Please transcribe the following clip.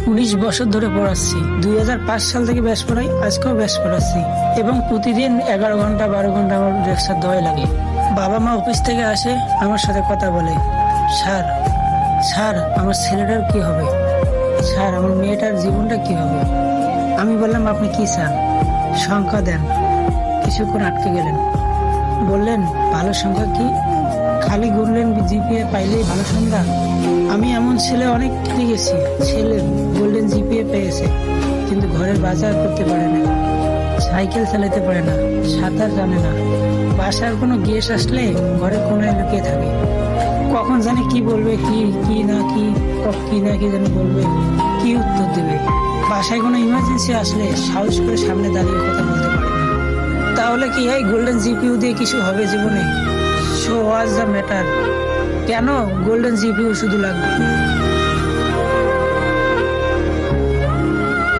19 বছর ধরে পড়াচ্ছি। 2005 সাল থেকে ব্যাস পড়াই, আজকেও ব্যাস পড়াচ্ছি এবং প্রতিদিন 11 ঘন্টা 12 ঘন্টা আমার লেকচার দেওয়াই লাগে। বাবা মা অফিস থেকে আসে, আমার সাথে কথা বলে, স্যার স্যার আমার ছেলেটার কি হবে, স্যার আমার মেয়েটার জীবনটা কি হবে। আমি বললাম আপনি কি চান, সংখ্যা দেন। কিছুক্ষণ আটকে গেলেন, বললেন ভালো সংখ্যা কি, খালি ঘুরলেন জিপিএ পাইলেই ভালো সংখ্যা। আমি এমন ছেলে অনেক দেখেছি, ছেলে গোল্ডেন জিপিএ পেয়েছে কিন্তু ঘরের বাজার করতে পারে না, সাইকেল চালাতে পারে না, সাঁতার জানে না, বাসার কোনো গেস্ট আসলে ঘরে কোনায় লুকিয়ে থাকে, কখন জানে কি বলবে, কি কি না কি কি না কি যেন বলবে, কি উত্তর দেবে। বাসায় কোনো ইমার্জেন্সি আসলে সাহস করে সামনে দাঁড়িয়ে কথা বলতে পারে না। তাহলে কি এই গোল্ডেন জিপিইউ দিয়ে কিছু হবে জীবনে? So what's the matter? কেন গোল্ডেন জিপিইউ শুধু লাগবে?